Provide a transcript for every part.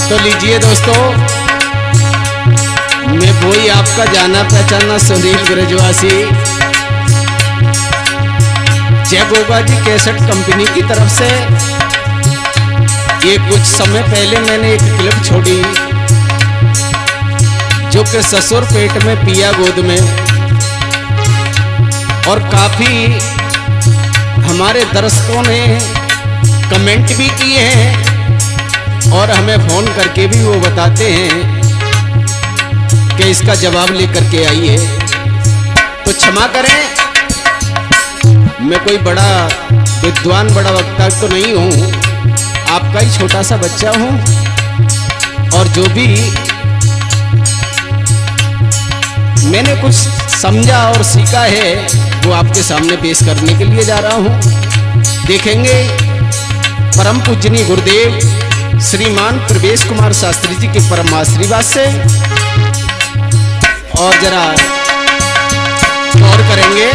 तो लीजिए दोस्तों, मैं वही आपका जाना पहचाना सुनील ब्रजवासी जय गोगा जी कैसेट कंपनी की तरफ से ये कुछ समय पहले मैंने एक क्लिप छोड़ी जो कि ससुर पेट में पिया गोद में, और काफी हमारे दर्शकों ने कमेंट भी किए हैं और हमें फोन करके भी वो बताते हैं कि इसका जवाब लेकर के आइए। तो क्षमा करें, मैं कोई बड़ा विद्वान बड़ा वक्ता तो नहीं हूँ, आपका ही छोटा सा बच्चा हूँ, और जो भी मैंने कुछ समझा और सीखा है वो आपके सामने पेश करने के लिए जा रहा हूँ। देखेंगे परम पूजनीय गुरुदेव श्रीमान प्रवेश कुमार शास्त्री जी के परम आशीर्वाद से, और जरा गौर करेंगे।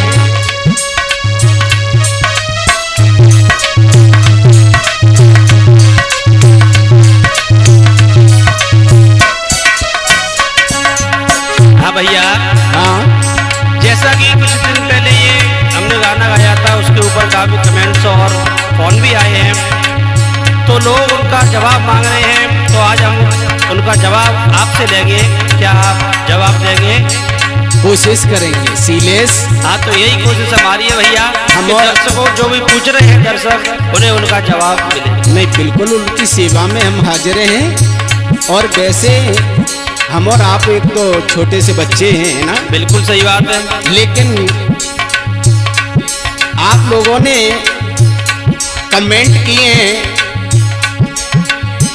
हाँ भैया, हाँ, जैसा कि कुछ दिन पहले ये हमने गाना गाया था, उसके ऊपर काफी कमेंट्स और फोन भी आए हैं, तो लोग उनका जवाब मांग रहे हैं। तो आज हम उनका जवाब आपसे लेंगे, क्या आप जवाब देंगे? कोशिश करेंगे सीलेस। हाँ, तो यही कोशिश हमारी है भैया, हम कि दर्शकों जो भी पूछ रहे हैं दर्शक, उन्हें उनका जवाब मिले। नहीं, बिल्कुल उनकी सेवा में हम हाजिर हैं। और वैसे हम और आप एक तो छोटे से बच्चे हैं ना, बिल्कुल सही बात है, लेकिन आप लोगों ने कमेंट किए हैं,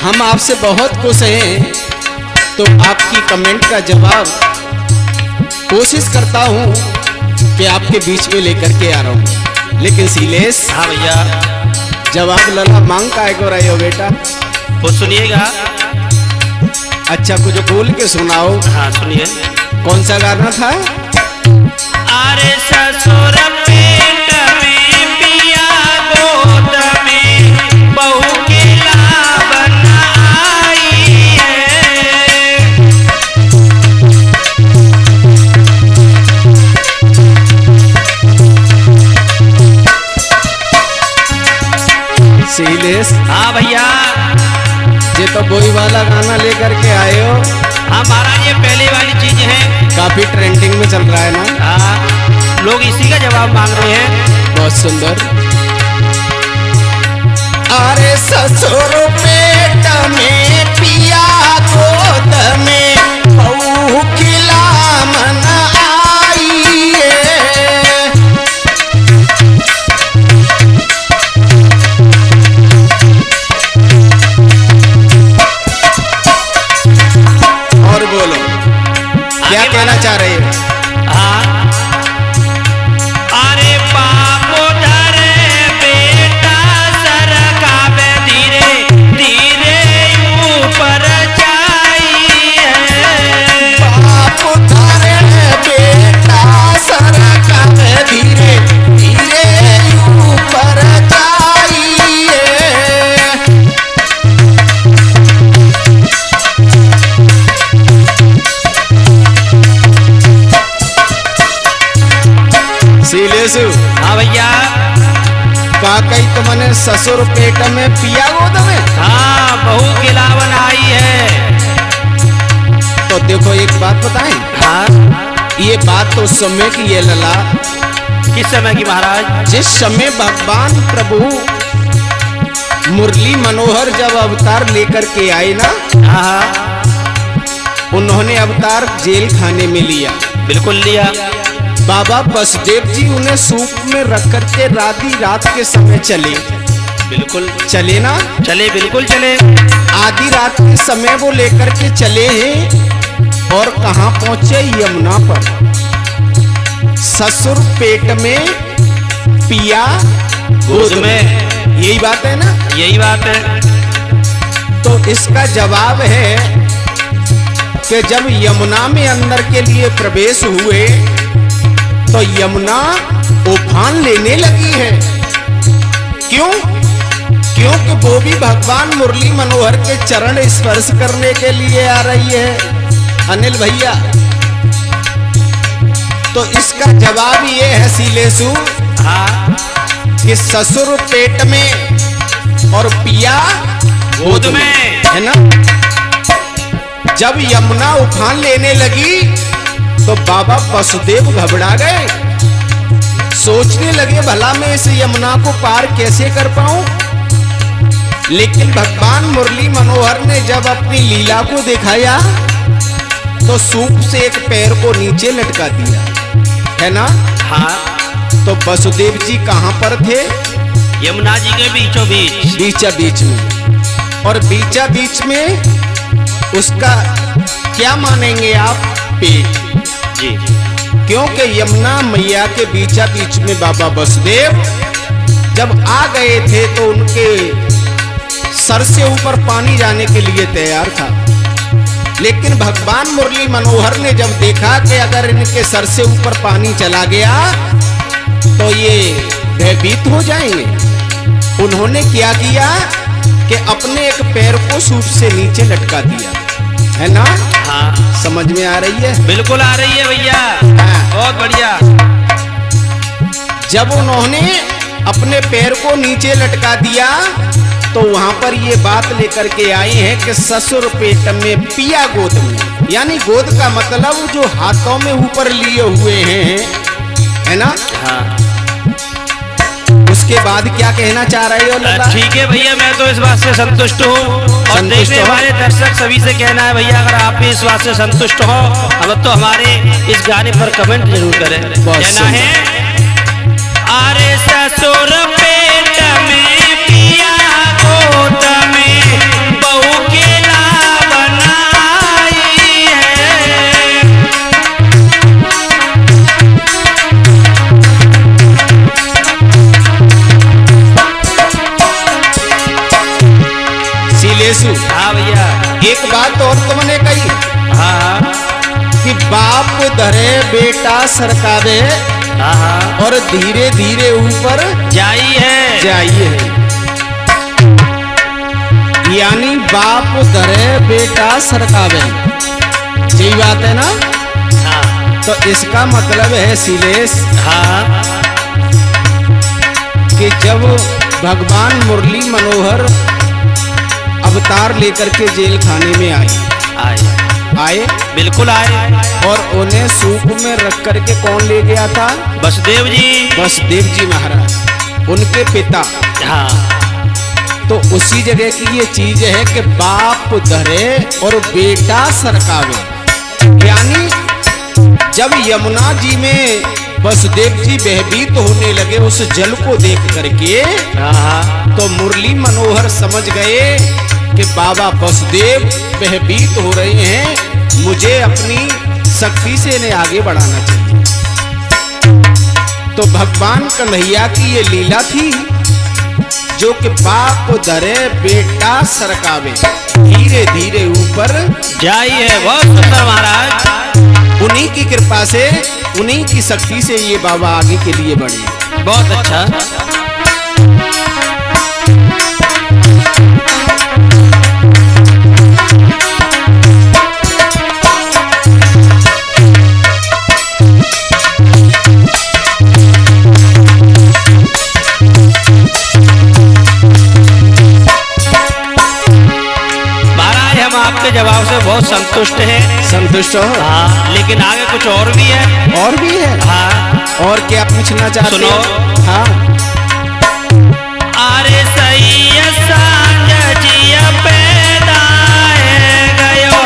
हम आपसे बहुत खुश हैं। तो आपकी कमेंट का जवाब कोशिश करता हूं कि आपके बीच में लेकर के आ रहा हूं। लेकिन सीलेस, हाँ भैया, जवाब लला मांग का को रहे हो बेटा? वो सुनिएगा। अच्छा, कुछ बोल के सुनाओ। हाँ सुनिए। कौन सा गाना था? अरे ससुर पेट में पिया गोद में बहू के लावन आई है। सीलेस, हाँ भैया, ये तो वही वाला गाना लेकर के आए हो। हाँ महाराज, ये पहले वाली चीज है, काफी ट्रेंडिंग में चल रहा है ना। हाँ, लोग इसी का जवाब मांग रहे हैं। बहुत सुंदर। अरे ससुर पेट में पिया गोद में बहू खिला मन आई है। और बोलो, क्या कहना चाह रहे हो? हाँ, अरे बापो धरे बेटा सरकावे धीरे धीरे ऊपर जाइए। बाप धरे बेटा सरकावे धीरे धीरे ऊपर जाइए। सीलेसु, हाँ भैया, काकई तुमने ससुर पेट में पिया गोद में? हाँ, बहू के लावन आई है। तो देखो एक बात बताएं, हाँ, ये बात तो उस समय की है लला, किस समय की महाराज? जिस समय भगवान प्रभु मुरली मनोहर जब अवतार लेकर के आए ना, हाँ, उन्होंने अवतार जेल खाने में लिया। बिल्कुल लिया। बाबा बसदेव जी उन्हें सूप में रख करके रात के समय चले। बिल्कुल चले ना? चले, बिल्कुल चले। आधी रात के समय वो लेकर के चले हैं, और कहाँ पहुंचे? यमुना पर। ससुर पेट में पिया गोद में, यही बात है ना? यही बात है। तो इसका जवाब है कि जब यमुना में अंदर के लिए प्रवेश हुए तो यमुना उफान लेने लगी है। क्यों? क्योंकि वो भी भगवान मुरली मनोहर के चरण स्पर्श करने के लिए आ रही है अनिल भैया। तो इसका जवाब ये है सीलेसु हाँ कि ससुर पेट में और पिया गोद में, है ना। जब यमुना उफान लेने लगी तो बाबा वसुदेव घबरा गए, सोचने लगे भला मैं इस यमुना को पार कैसे कर पाऊं। लेकिन भगवान मुरली मनोहर ने जब अपनी लीला को दिखाया तो सूप से एक पैर को नीचे लटका दिया, है ना। हाँ तो वसुदेव जी कहां पर थे? यमुना जी के बीचों बीच, बीचा बीच में। और बीचा बीच में उसका क्या मानेंगे आप? पेट जी। क्योंकि यमुना मैया के बीचा बीच में बाबा वसुदेव जब आ गए थे तो उनके सर से ऊपर पानी जाने के लिए तैयार था। लेकिन भगवान मुरली मनोहर ने जब देखा कि अगर इनके सर से ऊपर पानी चला गया तो ये भयभीत हो जाएंगे, उन्होंने क्या किया कि अपने एक पैर को सूप से नीचे लटका दिया, है ना। हाँ समझ में आ रही है? बिल्कुल आ रही है भैया। हाँ। बहुत बढ़िया। जब उन्होंने अपने पैर को नीचे लटका दिया तो वहां पर ये बात लेकर के आए हैं कि ससुर पेट में पिया गोद में, यानी गोद का मतलब जो हाथों में ऊपर लिए हुए हैं, है ना। हाँ उसके बाद क्या कहना चाह रहे हो लता? ठीक है भैया, मैं तो इस बात से संतुष्ट हूँ और संतुष्ट देखने हो? वाले दर्शक सभी से कहना है भैया, अगर आप भी इस बात से संतुष्ट हो अब तो हमारे इस गाने पर कमेंट जरूर करें। कहना है अरे ससुर पेट में पिया गोद में बहू के ला बनाई है। सीलेसु, हाँ भैया। एक बात और तुमने कही हाँ कि बाप धरे बेटा सरकावे हाँ और धीरे धीरे ऊपर जाई है। जाइए, यानी बाप धरे बेटा सरकावे, यही बात है ना। हाँ तो इसका मतलब है सीलेश हाँ कि जब भगवान मुरली मनोहर अवतार लेकर के जेल खाने में आए, बिल्कुल आए। और उन्हें सूप में रख करके कौन ले गया था? वसुदेव जी। वसुदेव जी महाराज, उनके पिता। हाँ तो उसी जगह की ये चीज है कि बाप धरे और बेटा सरकावे, यानी जब यमुना जी में वसुदेव जी भयभीत होने लगे उस जल को देख करके, हाँ तो मुरली मनोहर समझ गए कि बाबा वसुदेव भयभीत हो रहे हैं, मुझे अपनी शक्ति से इन्हें आगे बढ़ाना चाहिए। तो भगवान कन्हैया की ये लीला थी जो कि बाप धरे बेटा सरकावे, धीरे धीरे ऊपर जाई है। बहुत सुंदर महाराज, उन्हीं की कृपा से, उन्हीं की शक्ति से ये बाबा आगे के लिए बढ़े। बहुत अच्छा। आपके जवाब से बहुत संतुष्ट है। संतुष्ट हो? हाँ, लेकिन आगे कुछ और भी है। और भी है? हाँ। और क्या पूछना चाहते हो? सुनो। हाँ। अरे सही सांझ जिया पैदा है गयो,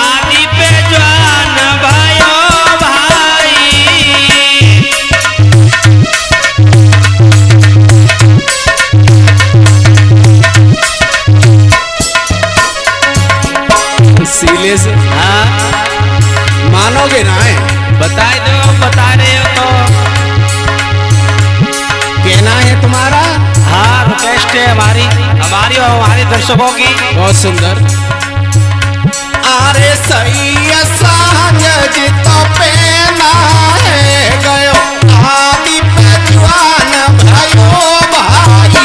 आदि पे जवान भयो भाई। सीले से हाँ मानोगे ना है? बता दो, बता रहे हो तो कहना है तुम्हारा? हाँ, रिक्वेस्ट है हमारी और हमारे दर्शकों की। बहुत सुंदर। अरे सही सांझ जितो पेना है गयो, आदि पे जवान भयो भाई।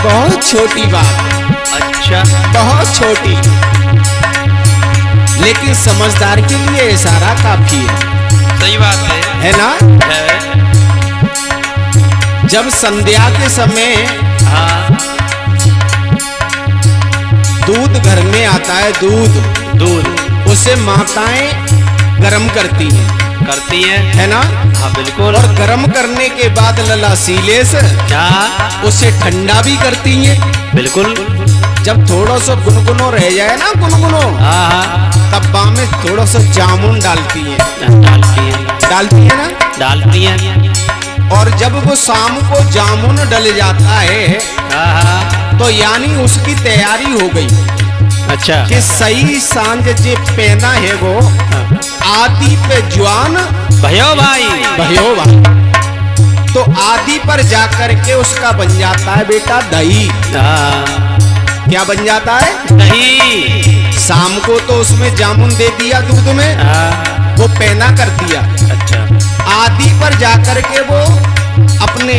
बहुत छोटी बात, अच्छा, बहुत छोटी, लेकिन समझदार के लिए इशारा काफी है। सही बात है ना? है। जब संध्या के समय हाँ, दूध घर में आता है, दूध उसे माताएं गर्म करती हैं, करती है। है ना? हाँ बिल्कुल। और गर्म करने के बाद लला सीले से क्या? उसे ठंडा भी करती हैं। बिल्कुल। जब थोड़ा सा गुनगुनो रह जाए ना, गुनगुनो, हाँ, तब बा में थोड़ा सा जामुन डालती है, डालती है ना? डालती है। और जब वो शाम को जामुन डल जाता है, हाँ, तो यानी उसकी तैयारी हो गई अच्छा, कि सही सांझ जे पहना है वो आदि पे जवान भयो भाई, तो आदि पर जाकर के उसका बन जाता है बेटा दही। हाँ, क्या बन जाता है? दही। शाम को तो उसमें जामुन दे दिया दूध में, हाँ, वो पहना कर दिया। अच्छा, आदि पर जाकर के वो अपने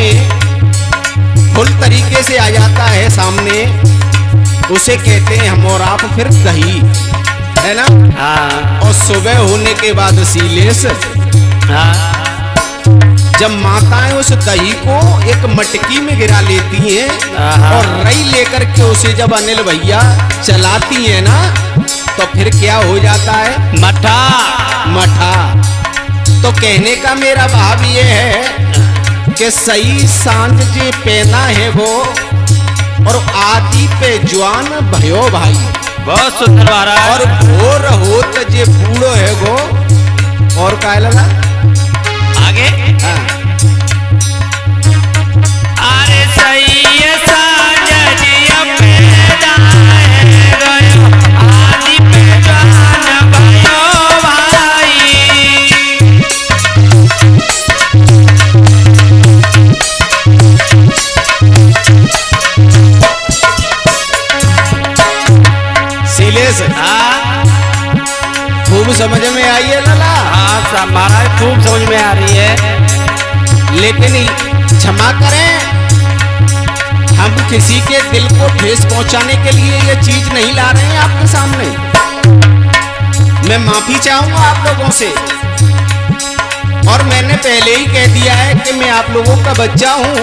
फुल तरीके से आ जाता है सामने, उसे कहते हैं हम और आप फिर दही, है ना? हाँ, और सुबह होने के बाद सीलेस, हाँ, जब माताएं उस दही को एक मटकी में गिरा लेती हैं और रई लेकर के उसे जब अनिल भैया चलाती हैं ना, तो फिर क्या हो जाता है? मठा। मठा। तो कहने का मेरा भाव ये है कि सही सांझ जे पहना है वो, और आदि पे जवान भयो भाई, बहुत सुंदर महाराज। और भोर होत जे बूढ़ो है वो, और काय लगा आगे? हाँ। अरे सही है सांझ जिया पैदा है गयो, आदि पे जवान भयो भाई। सीलेस हाँ, खूब समझ में आई है लला? हाँ महाराज, खूब समझ में आ रही है। लेकिन क्षमा करें, हम किसी के दिल को ठेस पहुंचाने के लिए ये चीज नहीं ला रहे हैं आपके सामने। मैं माफी चाहूंगा आप लोगों से, और मैंने पहले ही कह दिया है कि मैं आप लोगों का बच्चा हूं,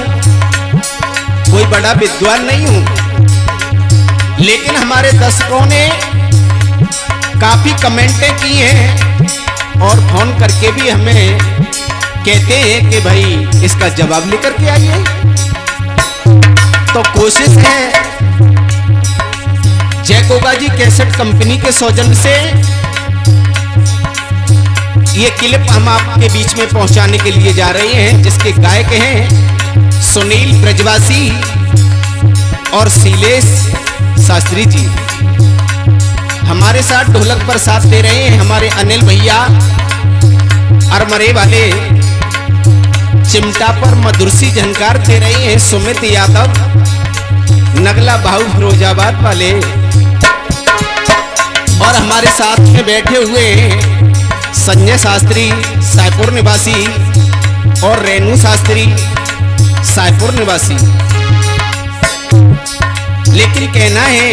कोई बड़ा विद्वान नहीं हूं। लेकिन हमारे दर्शकों ने काफी कमेंटें की हैं और फोन करके भी हमें कहते हैं कि भाई इसका जवाब लेकर के आइए। तो कोशिश है जय गोगा जी कैसेट कंपनी के सौजन्य से ये क्लिप हम आपके बीच में पहुंचाने के लिए जा रहे हैं, जिसके गायक हैं सुनील ब्रजवासी और शैलेश शास्त्री जी। हमारे साथ ढोलक पर साथ दे रहे हैं हमारे अनिल भैया, अरमरे वाले चिमटा पर मधुरसी झनकार दे रहे हैं सुमित यादव, नगला बाहू फिरोजाबाद वाले, और हमारे साथ में बैठे हुए संजय शास्त्री सायपुर निवासी और रेणु शास्त्री सायपुर निवासी। लेकिन कहना है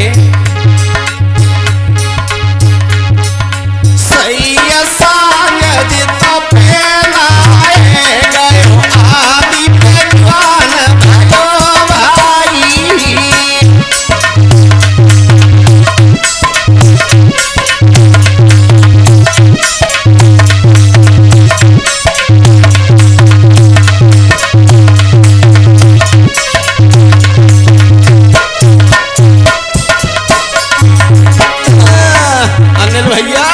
सही सांझ तो पहना है गयो, आदि पे जवान भयो भाई। अनिल भैया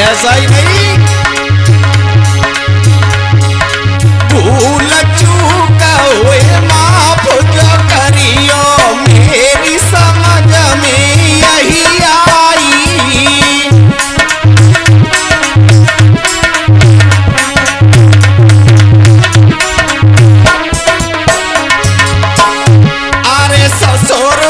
ऐसा ही नहीं, भूल चूक हुए माफ जो करियो, मेरी समझ में यही आई। अरे ससुर